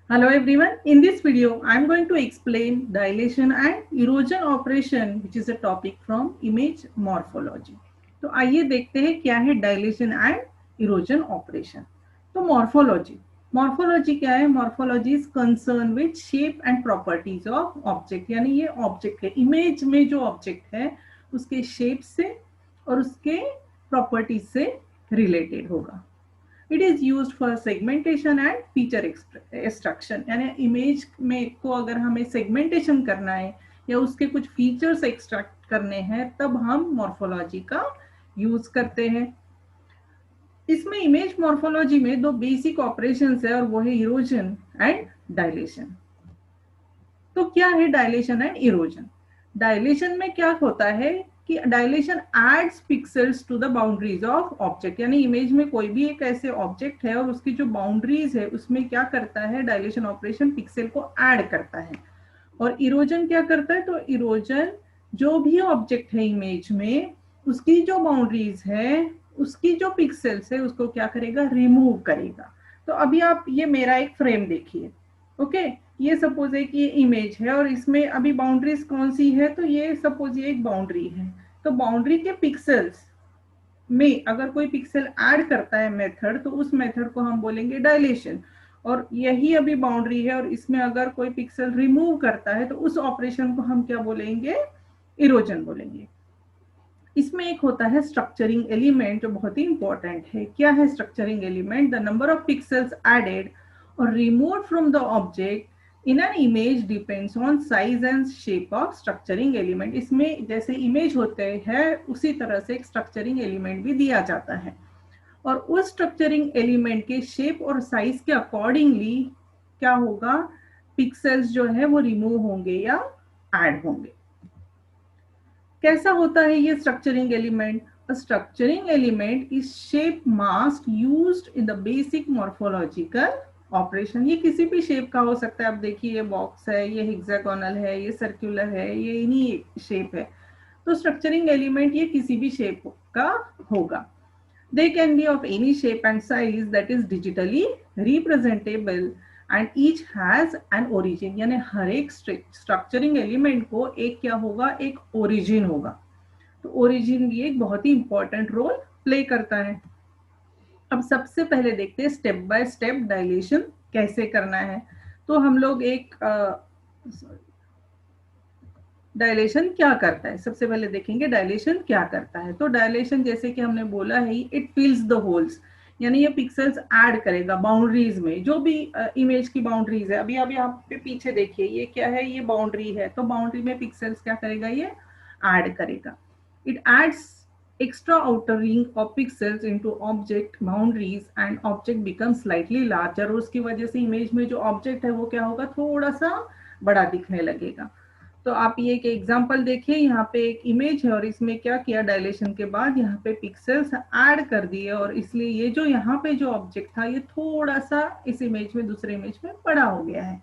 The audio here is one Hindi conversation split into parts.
Hello everyone. In this video, I am going to explain dilation and erosion operation, which is a topic from image morphology. तो आइए देखते हैं क्या है डायलेशन एंड इरोजन ऑपरेशन। तो मॉर्फोलॉजी क्या है? Morphology is concern with shape and properties of object, यानी ये ऑब्जेक्ट है, इमेज में जो ऑब्जेक्ट है उसके शेप से और उसके प्रॉपर्टीज से रिलेटेड होगा। It is use for segmentation and feature extraction, यानी इमेज में को अगर हमें सेगमेंटेशन करना है या उसके कुछ फीचर्स एक्सट्रैक्ट करने हैं तब हम मॉर्फोलॉजी का यूज करते हैं। इसमें इमेज मॉर्फोलॉजी में दो बेसिक ऑपरेशंस है और वो है इरोजन एंड डायलेशन। तो क्या है डायलेशन एंड इरोजन? डायलेशन में क्या होता है कि dilation adds pixels to the boundaries of object, यानी इमेज में कोई भी एक ऐसे ऑब्जेक्ट है और उसकी जो बाउंड्रीज है उसमें क्या करता है डायलेशन ऑपरेशन, पिक्सेल को ऐड करता है। और इरोजन क्या करता है? तो इरोजन जो भी ऑब्जेक्ट है इमेज में उसकी जो बाउंड्रीज है, उसकी जो पिक्सेल्स है उसको क्या करेगा? रिमूव करेगा। तो अभी आप ये मेरा एक फ्रेम देखिए, ओके। ये सपोज है कि ये इमेज है और इसमें अभी बाउंड्रीज कौन सी है? तो ये सपोज ये एक बाउंड्री है। तो बाउंड्री के पिक्सेल्स में अगर कोई पिक्सल ऐड करता है मेथड, तो उस मेथड को हम बोलेंगे डायलेशन। और यही अभी बाउंड्री है और इसमें अगर कोई पिक्सल रिमूव करता है तो उस ऑपरेशन को हम क्या बोलेंगे? इरोजन बोलेंगे। इसमें एक होता है स्ट्रक्चरिंग एलिमेंट जो बहुत ही इंपॉर्टेंट है। क्या है structuring element? The number of pixels added और removed from the object in an image depends on size and shape of structuring element. इसमें जैसे इमेज होते हैं उसी तरह से एक स्ट्रक्चरिंग एलिमेंट भी दिया जाता है और उस स्ट्रक्चरिंग एलिमेंट के शेप और साइज के अकॉर्डिंगली क्या होगा? पिक्सेल्स जो है वो रिमूव होंगे या ऐड होंगे। कैसा होता है ये structuring element? A structuring element is shape mask used in the basic morphological operation. ये किसी भी शेप का हो सकता है। अब देखिए ये बॉक्स है, ये हेक्सागोनल है, ये सर्कुलर है, ये इन्हीं शेप है। तो स्ट्रक्चरिंग एलिमेंट ये किसी भी शेप का होगा। They can be of any shape and size that is digitally representable and each has an origin, यानी हर एक स्ट्रक्चरिंग एलिमेंट को एक क्या होगा? एक ओरिजिन होगा। तो ओरिजिन ये एक बहुत ही इंपॉर्टेंट रोल प्ले करता है। अब सबसे पहले देखते हैं स्टेप बाय स्टेप डायलेशन कैसे करना है। तो हम लोग एक डायलेशन क्या करता है सबसे पहले देखेंगे। डायलेशन क्या करता है? तो डायलेशन जैसे कि हमने बोला है इट फिल्स द होल्स, यानी ये पिक्सेल्स ऐड करेगा बाउंड्रीज में, जो भी इमेज की बाउंड्रीज है। अभी अभी आप पे पीछे देखिए ये क्या है? ये बाउंड्री है। तो बाउंड्री में पिक्सेल्स क्या करेगा? ये ऐड करेगा। It adds extra outer ring of pixels into object boundaries and object becomes slightly larger। और उसकी वजह से इमेज में जो ऑब्जेक्ट है वो क्या होगा? थोड़ा सा बड़ा दिखने लगेगा। तो आप ये एक एग्जांपल देखिए, यहाँ पे एक इमेज है और इसमें क्या किया? डायलेशन के बाद यहाँ पे पिक्सेल्स ऐड कर दिए और इसलिए ये जो यहाँ पे जो ऑब्जेक्ट था ये थोड़ा सा इस इमेज में दूसरे इमेज में बड़ा हो गया है।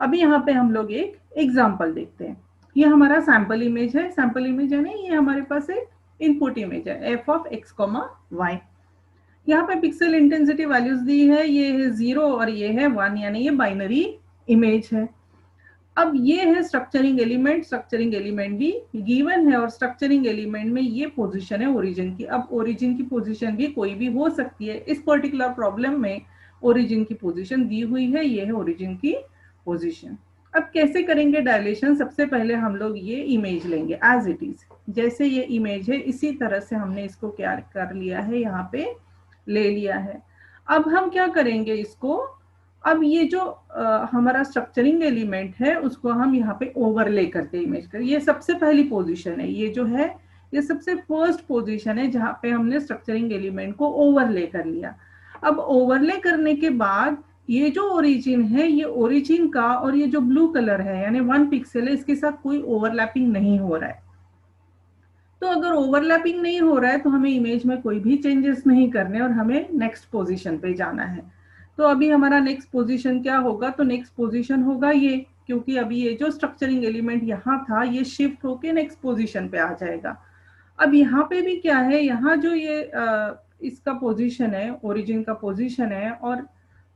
अभी यहाँ पे हम लोग एक एग्जांपल देखते हैं। ये हमारा सैंपल इमेज है। सैंपल इमेज है ना, ये हमारे पास एक इनपुट इमेज है F of X comma Y. यहाँ पे पिक्सल इंटेंसिटी वैल्यूज दी है, ये है 0 और ये है 1, यानी ये बाइनरी इमेज है। अब ये है स्ट्रक्चरिंग एलिमेंट। स्ट्रक्चरिंग एलिमेंट भी गिवन है और स्ट्रक्चरिंग एलिमेंट में ये पोजीशन है ओरिजिन की। अब ओरिजिन की पोजीशन भी कोई भी हो सकती है। इस पर्टिकुलर प्रॉब्लम में ओरिजिन की पोजीशन दी हुई है, ये है ओरिजिन की पोजीशन। अब कैसे करेंगे डायलेशन? सबसे पहले हम लोग ये इमेज लेंगे एज इट इज, जैसे ये इमेज है इसी तरह से हमने इसको क्या कर लिया है, यहाँ पे ले लिया है। अब हम क्या करेंगे इसको? अब ये जो हमारा स्ट्रक्चरिंग एलिमेंट है उसको हम यहाँ पे ओवरले करते हैं इमेज कर। ये सबसे पहली पोजीशन है, ये जो है ये सबसे फर्स्ट पोजीशन है जहाँ पे हमने स्ट्रक्चरिंग एलिमेंट को ओवरले कर लिया। अब ओवरले करने के बाद ये जो ओरिजिन है, ये ओरिजिन का और ये जो ब्लू कलर है यानी 1 पिक्सल है, इसके साथ कोई ओवरलैपिंग नहीं हो रहा है। तो अगर ओवरलैपिंग नहीं हो रहा है तो हमें इमेज में कोई भी चेंजेस नहीं करने और हमें नेक्स्ट पोजीशन पे जाना है। तो अभी हमारा नेक्स्ट पोजीशन क्या होगा? तो नेक्स्ट पोजीशन होगा ये, क्योंकि अभी ये जो स्ट्रक्चरिंग एलिमेंट यहाँ था ये शिफ्ट होके नेक्स्ट पोजीशन पे आ जाएगा। अब यहाँ पे भी क्या है? यहाँ जो ये इसका पोजीशन है, ओरिजिन का पोजीशन है और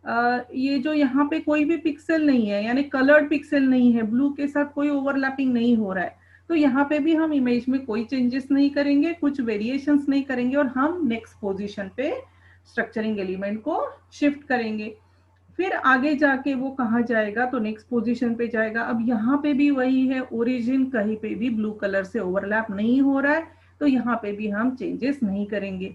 ये जो यहाँ पे कोई भी पिक्सल नहीं है, यानी कलर्ड पिक्सल नहीं है, ब्लू के साथ कोई ओवरलैपिंग नहीं हो रहा है, तो यहाँ पे भी हम इमेज में कोई चेंजेस नहीं करेंगे, कुछ वेरिएशंस नहीं करेंगे और हम नेक्स्ट पोजीशन पे स्ट्रक्चरिंग एलिमेंट को शिफ्ट करेंगे। फिर आगे जाके वो कहाँ जाएगा, तो नेक्स्ट पोजीशन पे जाएगा। अब यहाँ पे भी वही है, ओरिजिन कहीं पे भी ब्लू कलर से ओवरलैप नहीं हो रहा है, तो यहाँ पे भी हम चेंजेस नहीं करेंगे।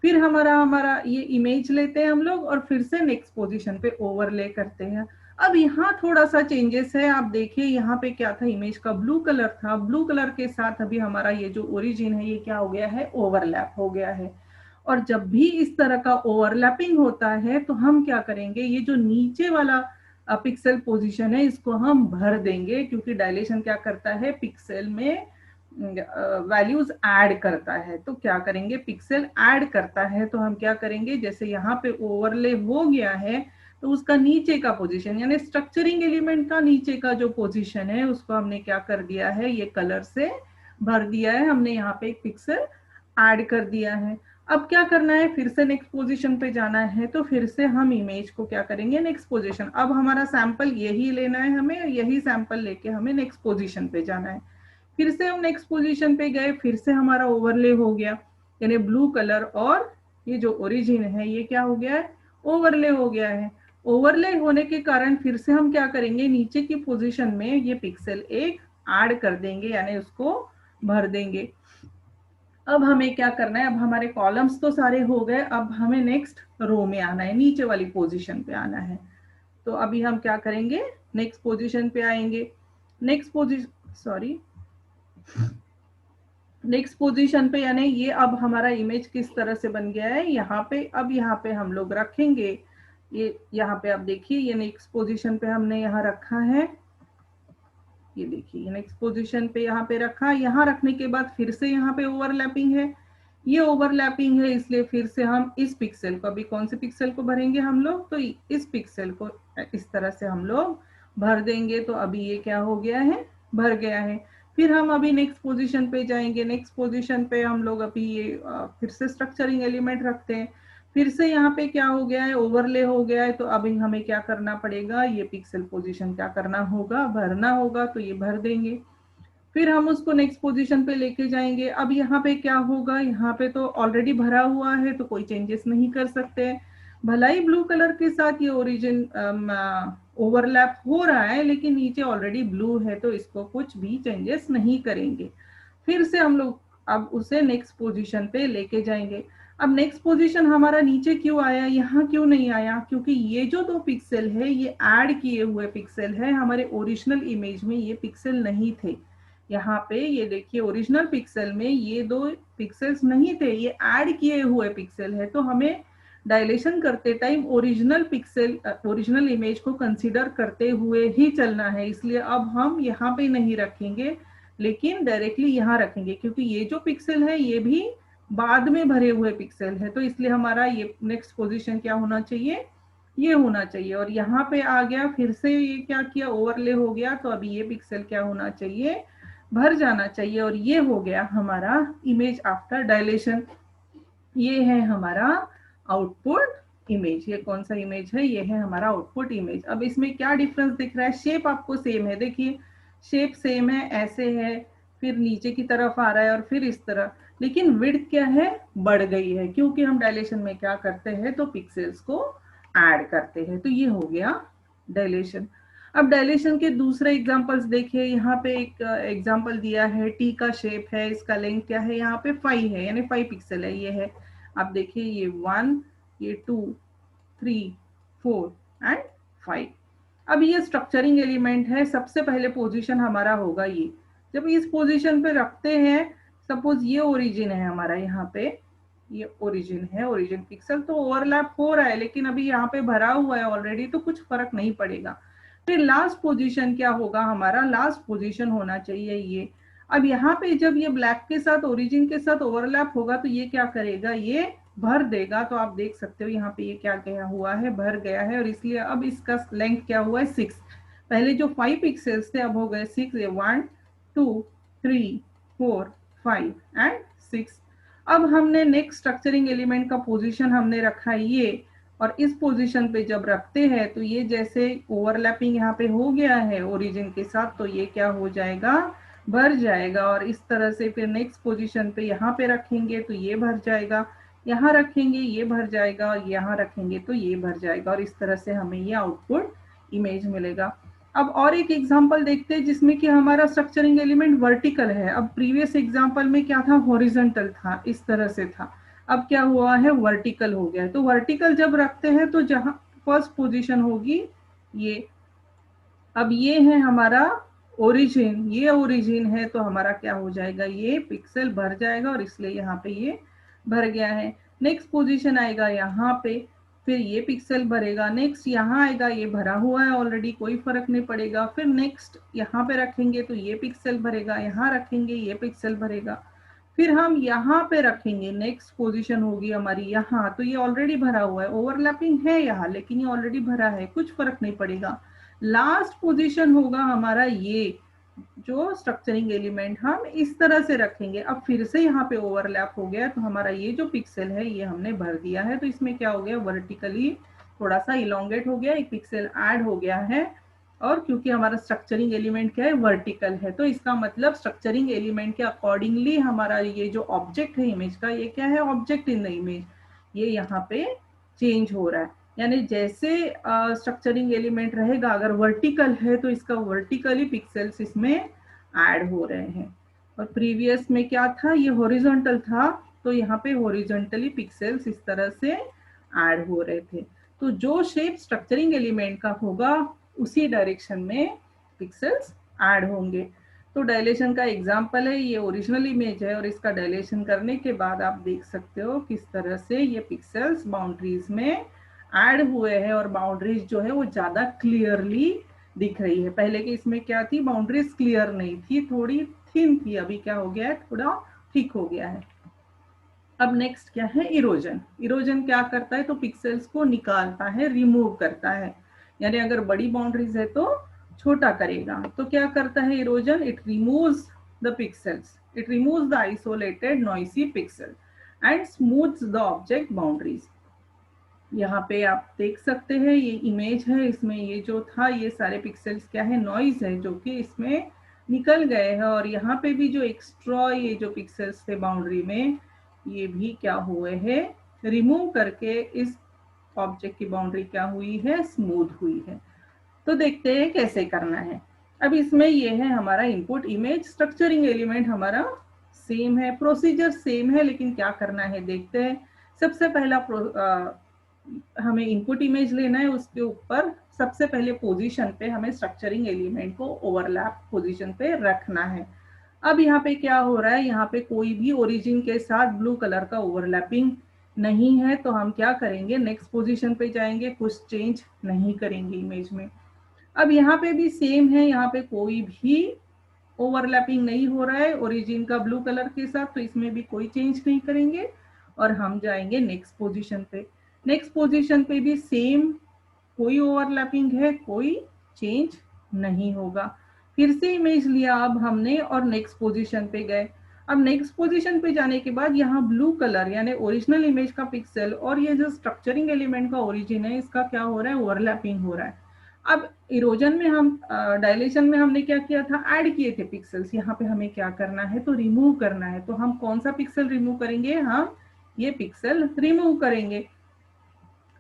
फिर हमारा हमारा ये इमेज लेते हैं हम लोग और फिर से नेक्स्ट पोजीशन पे ओवरले करते हैं। अब यहाँ थोड़ा सा चेंजेस है, आप देखिए यहाँ पे क्या था, इमेज का ब्लू कलर था, ब्लू कलर के साथ अभी हमारा ये जो ओरिजिन है ये क्या हो गया है, ओवरलैप हो गया है। और जब भी इस तरह का ओवरलैपिंग होता है तो हम क्या करेंगे, ये जो नीचे वाला पिक्सल पोजीशन है इसको हम भर देंगे, क्योंकि डायलेशन क्या करता है, पिक्सल में वैल्यूज ऐड करता है। तो क्या करेंगे, पिक्सल ऐड करता है तो हम क्या करेंगे, जैसे यहाँ पे ओवरले हो गया है तो उसका नीचे का पोजीशन, यानी स्ट्रक्चरिंग एलिमेंट का नीचे का जो पोजीशन है उसको हमने क्या कर दिया है, ये कलर से भर दिया है, हमने यहाँ पे एक पिक्सल ऐड कर दिया है। अब क्या करना है, फिर से नेक्स्ट पोजीशन पे जाना है, तो फिर से हम इमेज को क्या करेंगे, नेक्स्ट पोजीशन। अब हमारा सैंपल यही लेना है हमें, यही सैंपल लेके हमें नेक्स्ट पोजीशन पे जाना है। फिर से हम नेक्स्ट पोजीशन पे गए, फिर से हमारा ओवरले हो गया, यानी ब्लू कलर और ये जो ओरिजिन है ये क्या हो गया है, ओवरले हो गया है। ओवरले होने के कारण फिर से हम क्या करेंगे, नीचे की पोजीशन में ये पिक्सल एक ऐड कर देंगे, यानी उसको भर देंगे। अब हमें क्या करना है, अब हमारे कॉलम्स तो सारे हो गए, अब हमें नेक्स्ट रो में आना है, नीचे वाली पोजीशन पे आना है। तो अभी हम क्या करेंगे, नेक्स्ट पोजीशन पे आएंगे। नेक्स्ट पोजीशन नेक्स्ट पोजीशन पे, यानी ये अब हमारा इमेज किस तरह से बन गया है, यहाँ पे अब यहाँ पे हम लोग रखेंगे, ये यहाँ पे आप देखिए, ये नेक्स्ट पोजीशन पे हमने यहाँ रखा है, ये देखिए नेक्स्ट पोजीशन पे यहाँ पे रखा। यहाँ रखने के बाद फिर से यहाँ पे ओवरलैपिंग है, ये ओवरलैपिंग है, इसलिए फिर से हम इस पिक्सल को, अभी कौन से पिक्सल को भरेंगे हम लोग, तो इस पिक्सल को इस तरह से हम लोग भर देंगे। तो अभी ये क्या हो गया है, भर गया है। फिर हम अभी नेक्स्ट पोजीशन पे जाएंगे, नेक्स्ट पोजीशन पे हम लोग अभी ये फिर से स्ट्रक्चरिंग एलिमेंट रखते हैं। फिर से यहाँ पे क्या हो गया है, ओवरले हो गया है, तो अभी हमें क्या करना पड़ेगा, ये पिक्सल पोजीशन क्या करना होगा, भरना होगा, तो ये भर देंगे। फिर हम उसको नेक्स्ट पोजीशन पे लेके जाएंगे। अब यहाँ पे क्या होगा, यहाँ पे तो ऑलरेडी भरा हुआ है तो कोई चेंजेस नहीं कर सकते। भला ही ब्लू कलर के साथ ये ओरिजिन ओवरलैप हो रहा है, लेकिन नीचे ऑलरेडी ब्लू है तो इसको कुछ भी चेंजेस नहीं करेंगे। फिर से हम लोग अब उसे नेक्स्ट पोजीशन पे लेके जाएंगे। अब नेक्स्ट पोजीशन हमारा नीचे क्यों आया, यहाँ क्यों नहीं आया, क्योंकि ये जो दो पिक्सल है ये ऐड किए हुए पिक्सल है, हमारे ओरिजिनल इमेज में ये पिक्सल नहीं थे। यहाँ पे ये देखिए ओरिजिनल पिक्सल में ये दो पिक्सल्स नहीं थे, ये ऐड किए हुए पिक्सल है। तो हमें डायलेशन करते time original pixel, original image को कंसीडर करते हुए ही चलना है, इसलिए अब हम यहाँ पे नहीं रखेंगे लेकिन डायरेक्टली यहाँ रखेंगे, क्योंकि ये जो पिक्सल है ये भी बाद में भरे हुए पिक्सल है, तो इसलिए हमारा ये नेक्स्ट पोजीशन क्या होना चाहिए, ये होना चाहिए। और यहाँ पे आ गया, फिर से ये क्या किया, ओवरले हो गया, तो अभी ये पिक्सल क्या होना चाहिए, भर जाना चाहिए। और ये हो गया हमारा इमेज आफ्टर डायलेशन। ये है हमारा आउटपुट इमेज। ये कौन सा इमेज है, ये है हमारा आउटपुट इमेज। अब इसमें क्या डिफरेंस दिख रहा है, शेप आपको सेम है, देखिए शेप सेम है, ऐसे है, फिर नीचे की तरफ आ रहा है और फिर इस तरह, लेकिन विड्थ क्या है, बढ़ गई है, क्योंकि हम डायलेशन में क्या करते हैं, तो पिक्सेल्स को ऐड करते हैं। तो ये हो गया डायलेशन। अब डायलेशन के दूसरे एग्जांपल्स देखिए, यहाँ पे एक एग्जांपल दिया है, टी का शेप है, इसका लेंथ क्या है, यहाँ पे 5 है, यानी 5 पिक्सल है, ये है। आप देखिए ये 1, ये 2, 3, 4 एंड 5। अब ये स्ट्रक्चरिंग एलिमेंट है, सबसे पहले पोजीशन हमारा होगा ये। जब इस पोजीशन पे रखते हैं, सपोज ये ओरिजिन है हमारा, यहाँ पे ये ओरिजिन है, ओरिजिन पिक्सल तो ओवरलैप हो रहा है, लेकिन अभी यहाँ पे भरा हुआ है ऑलरेडी, तो कुछ फर्क नहीं पड़ेगा। फिर लास्ट पोजीशन क्या होगा हमारा, लास्ट पोजीशन होना चाहिए ये। अब यहाँ पे जब ये ब्लैक के साथ, ओरिजिन के साथ ओवरलैप होगा, तो ये क्या करेगा, ये भर देगा। तो आप देख सकते हो यहाँ पे ये क्या गया हुआ है, भर गया है, और इसलिए अब इसका लेंथ क्या हुआ है, 6। पहले जो 5 पिक्सल्स थे अब हो गए 6, ये 1, 2, 3, 4, 5 एंड 6। अब हमने नेक्स्ट स्ट्रक्चरिंग एलिमेंट का पोजीशन हमने रखा है ये, और इस पोजीशन पे जब रखते हैं तो ये जैसे ओवरलैपिंग यहाँ पे हो गया है ओरिजिन के साथ, तो ये क्या हो जाएगा, भर जाएगा। और इस तरह से फिर नेक्स्ट पोजीशन पे यहाँ पे रखेंगे तो ये भर जाएगा, यहाँ रखेंगे ये भर जाएगा, और यहाँ रखेंगे तो ये भर जाएगा, और इस तरह से हमें ये आउटपुट इमेज मिलेगा। अब और एक एग्जांपल देखते हैं जिसमें कि हमारा स्ट्रक्चरिंग एलिमेंट वर्टिकल है। अब प्रीवियस एग्जांपल में क्या था, हॉरिजॉन्टल था, इस तरह से था। अब क्या हुआ है, वर्टिकल हो गया है। तो वर्टिकल जब रखते हैं तो जहां फर्स्ट पोजीशन होगी ये, अब ये है हमारा ओरिजिन, ये ओरिजिन है, तो हमारा क्या हो जाएगा, ये पिक्सल भर जाएगा, और इसलिए यहाँ पे ये भर गया है। नेक्स्ट पोजीशन आएगा यहाँ पे, फिर ये पिक्सल भरेगा। नेक्स्ट यहाँ आएगा, ये भरा हुआ है ऑलरेडी, कोई फर्क नहीं पड़ेगा। फिर नेक्स्ट यहाँ पे रखेंगे तो ये पिक्सल भरेगा, यहाँ रखेंगे ये पिक्सल भरेगा। फिर हम यहाँ पे रखेंगे, नेक्स्ट पोजीशन होगी हमारी यहाँ, तो ये ऑलरेडी भरा हुआ है, ओवरलैपिंग है यहाँ लेकिन ये ऑलरेडी भरा है, कुछ फर्क नहीं पड़ेगा। लास्ट पोजीशन होगा हमारा ये जो स्ट्रक्चरिंग एलिमेंट हम इस तरह से रखेंगे। अब फिर से यहाँ पे ओवरलैप हो गया, तो हमारा ये जो पिक्सल है ये हमने भर दिया है, तो इसमें क्या हो गया, वर्टिकली थोड़ा सा इलोंगेट हो गया, एक पिक्सल ऐड हो गया है। और क्योंकि हमारा स्ट्रक्चरिंग एलिमेंट क्या है, वर्टिकल है, तो इसका मतलब स्ट्रक्चरिंग एलिमेंट के अकॉर्डिंगली हमारा ये जो ऑब्जेक्ट है इमेज का, ये क्या है, ऑब्जेक्ट इन द इमेज, ये यहाँ पे चेंज हो रहा है। यानी जैसे स्ट्रक्चरिंग एलिमेंट रहेगा, अगर वर्टिकल है तो इसका वर्टिकली पिक्सेल्स इसमें ऐड हो रहे हैं। और प्रीवियस में क्या था, ये हॉरिजॉन्टल था, तो यहाँ पे हॉरिजॉन्टली पिक्सेल्स इस तरह से ऐड हो रहे थे। तो जो शेप स्ट्रक्चरिंग एलिमेंट का होगा उसी डायरेक्शन में पिक्सेल्स ऐड होंगे। तो डायलेशन का एग्जांपल है, ये ओरिजिनल इमेज है, और इसका डायलेशन करने के बाद आप देख सकते हो किस तरह से ये पिक्सेल्स बाउंड्रीज में ऐड हुए हैं, और बाउंड्रीज जो है वो ज्यादा क्लियरली दिख रही है। पहले के इसमें क्या थी, बाउंड्रीज क्लियर नहीं थी, थोड़ी थिन थी, अभी क्या हो गया है, थोड़ा ठीक हो गया है। अब नेक्स्ट क्या है, इरोजन। इरोजन क्या करता है, तो पिक्सेल्स को निकालता है, रिमूव करता है। यानी अगर बड़ी बाउंड्रीज है तो छोटा करेगा। तो क्या करता है erosion, it removes the pixels, it removes the isolated noisy pixel and smooths the object boundaries. यहाँ पे आप देख सकते हैं ये इमेज है, इसमें ये जो था ये सारे पिक्सेल्स क्या है, नॉइज है, जो कि इसमें निकल गए हैं। और यहाँ पे भी जो एक्स्ट्रा ये जो पिक्सेल्स थे बाउंड्री में, ये भी क्या हुए हैं, रिमूव करके इस ऑब्जेक्ट की बाउंड्री क्या हुई है, स्मूथ हुई है। तो देखते हैं कैसे करना है। अब इसमें ये है हमारा इनपुट इमेज, स्ट्रक्चरिंग एलिमेंट हमारा सेम है, प्रोसीजर सेम है, लेकिन क्या करना है देखते हैं। सबसे पहला हमें इनपुट इमेज लेना है, उसके ऊपर सबसे पहले पोजीशन पे हमें स्ट्रक्चरिंग एलिमेंट को ओवरलैप पोजीशन पे रखना है। अब यहाँ पे क्या हो रहा है, यहाँ पे कोई भी ओरिजिन के साथ ब्लू कलर का ओवरलैपिंग नहीं है, तो हम क्या करेंगे, नेक्स्ट पोजीशन पे जाएंगे, कुछ चेंज नहीं करेंगे इमेज में। अब यहाँ पे भी सेम है, यहाँ पे कोई भी ओवरलैपिंग नहीं हो रहा है ओरिजिन का ब्लू कलर के साथ, तो इसमें भी कोई चेंज नहीं करेंगे, और हम जाएंगे नेक्स्ट पोजीशन पे। नेक्स्ट पोजीशन पे भी सेम, कोई ओवरलैपिंग है, कोई चेंज नहीं होगा। फिर से इमेज लिया अब हमने और नेक्स्ट पोजीशन पे गए। अब नेक्स्ट पोजीशन पे जाने के बाद यहाँ ब्लू कलर यानी ओरिजिनल इमेज का पिक्सल और ये जो स्ट्रक्चरिंग एलिमेंट का ओरिजिन है, इसका क्या हो रहा है, ओवरलैपिंग हो रहा है। अब इरोजन में हम डायलेशन में हमने क्या किया था, ऐड किए थे पिक्सल्स, यहाँ पे हमें क्या करना है, तो रिमूव करना है। तो हम कौन सा पिक्सल रिमूव करेंगे, हम ये पिक्सल रिमूव करेंगे,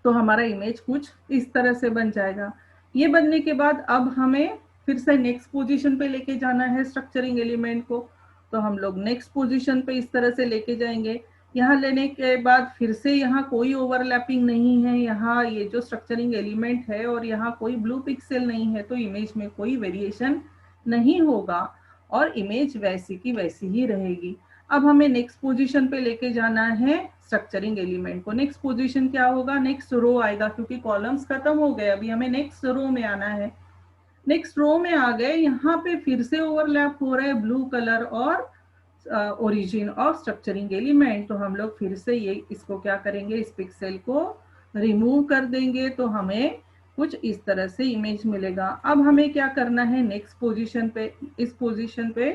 तो हमारा इमेज कुछ इस तरह से बन जाएगा। ये बनने के बाद अब हमें फिर से नेक्स्ट पोजीशन पे लेके जाना है स्ट्रक्चरिंग एलिमेंट को, तो हम लोग नेक्स्ट पोजीशन पे इस तरह से लेके जाएंगे। यहाँ लेने के बाद फिर से यहाँ कोई ओवरलैपिंग नहीं है, यहाँ ये जो स्ट्रक्चरिंग एलिमेंट है और यहाँ कोई ब्लू पिक्सल नहीं है, तो इमेज में कोई वेरिएशन नहीं होगा और इमेज वैसी की वैसी ही रहेगी। अब हमें नेक्स्ट पोजीशन पे लेके जाना है स्ट्रक्चरिंग एलिमेंट को। नेक्स्ट पोजीशन क्या होगा, नेक्स्ट रो आएगा, क्योंकि कॉलम्स खत्म हो गए, अभी हमें नेक्स्ट रो में आना है। नेक्स्ट रो में आ गए, यहाँ पे फिर से ओवरलैप हो रहा है ब्लू कलर और ओरिजिन ऑफ स्ट्रक्चरिंग एलिमेंट, तो हम लोग फिर से ये इसको क्या करेंगे, इस पिक्सल को रिमूव कर देंगे, तो हमें कुछ इस तरह से इमेज मिलेगा। अब हमें क्या करना है, नेक्स्ट पोजीशन पे, इस पोजीशन पे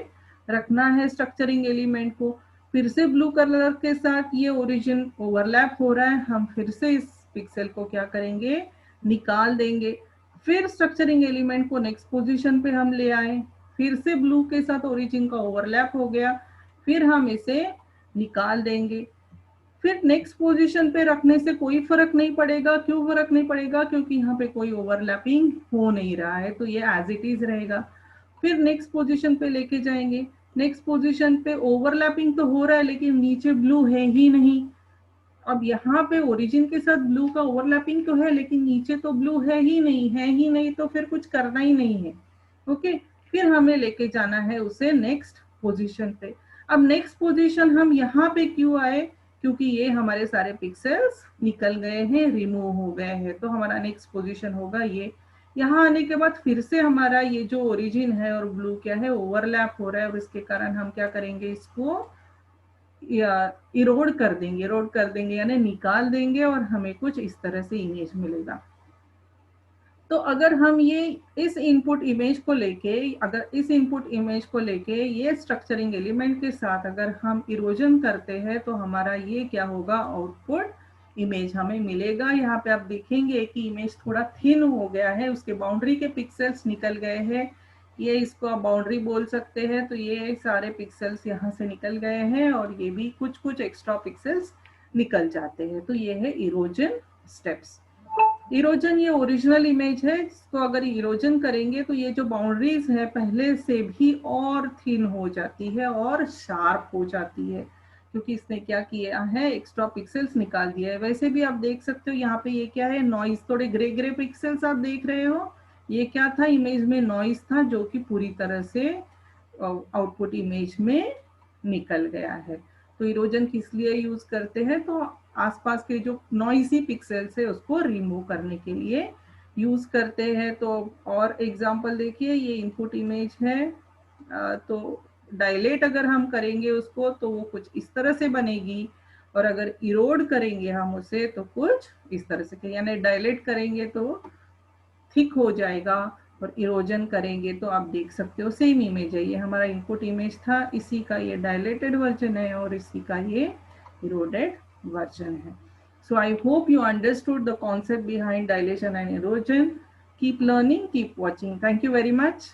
रखना है स्ट्रक्चरिंग एलिमेंट को। फिर से ब्लू कलर के साथ ये ओरिजिन ओवरलैप हो रहा है, हम फिर से इस पिक्सल को क्या करेंगे, निकाल देंगे। फिर स्ट्रक्चरिंग एलिमेंट को नेक्स्ट पोजीशन पे हम ले आए, फिर से ब्लू के साथ ओरिजिन का ओवरलैप हो गया, फिर हम इसे निकाल देंगे। फिर नेक्स्ट पोजीशन पे रखने से कोई फर्क नहीं पड़ेगा। क्यों फर्क नहीं पड़ेगा? क्योंकि यहाँ पे कोई ओवरलैपिंग हो नहीं रहा है, तो ये एज इट इज रहेगा। फिर नेक्स्ट पोजीशन पे लेके जाएंगे, नेक्स्ट पोजीशन पे ओवरलैपिंग तो हो रहा है लेकिन नीचे ब्लू है ही नहीं। अब यहाँ पे ओरिजिन के साथ ब्लू का ओवरलैपिंग तो है लेकिन नीचे तो ब्लू है ही नहीं, है ही नहीं, तो फिर कुछ करना ही नहीं है। ओके, फिर हमें लेके जाना है उसे नेक्स्ट पोजीशन पे। अब नेक्स्ट पोजीशन हम यहाँ पे क्यों आए? क्योंकि ये हमारे सारे पिक्सेल्स निकल गए हैं, रिमूव हो गए हैं, तो हमारा नेक्स्ट पोजीशन होगा ये। यहाँ आने के बाद फिर से हमारा ये जो ओरिजिन है और ब्लू क्या है, ओवरलैप हो रहा है, और इसके कारण हम क्या करेंगे, इसको या इरोड कर देंगे यानी निकाल देंगे, और हमें कुछ इस तरह से इमेज मिलेगा। तो अगर हम ये इस इनपुट इमेज को लेके ये स्ट्रक्चरिंग एलिमेंट के साथ अगर हम इरोजन करते हैं तो हमारा ये क्या होगा, आउटपुट इमेज हमें मिलेगा। यहाँ पे आप देखेंगे कि इमेज थोड़ा थिन हो गया है, उसके बाउंड्री के पिक्सेल्स निकल गए हैं। ये इसको आप बाउंड्री बोल सकते हैं। तो ये सारे पिक्सेल्स यहाँ से निकल गए हैं और ये भी कुछ कुछ एक्स्ट्रा पिक्सेल्स निकल जाते हैं। तो ये है इरोजन स्टेप्स। इरोजन ये ओरिजिनल इमेज है, इसको अगर इरोजन करेंगे तो ये जो बाउंड्रीज है पहले से भी और थिन हो जाती है और शार्प हो जाती है, क्योंकि इसने क्या किया है, एक्स्ट्रा पिक्सेल्स निकाल दिया है। वैसे भी आप देख सकते हो यहाँ पे ये क्या है, नॉइज, थोड़े ग्रे ग्रे पिक्सेल्स आप देख रहे हो। ये क्या था, इमेज में नॉइज था जो कि पूरी तरह से आउटपुट इमेज में निकल गया है। तो इरोजन किस लिए यूज करते हैं, तो आसपास के जो नॉइसी पिक्सेल्स है उसको रिमूव करने के लिए यूज करते हैं। तो और एग्जांपल देखिए, ये इनपुट इमेज है, तो डायलेट अगर हम करेंगे उसको तो वो कुछ इस तरह से बनेगी, और अगर इरोड करेंगे हम उसे तो कुछ इस तरह से, यानी डायलेट करेंगे तो थिक हो जाएगा और इरोजन करेंगे तो आप देख सकते हो सेम इमेज है। ये हमारा इनपुट इमेज था, इसी का ये डायलेटेड वर्जन है और इसी का ये इरोडेड version है। So I hope you understood the concept behind dilation and erosion. Keep learning, keep watching. Thank you very much.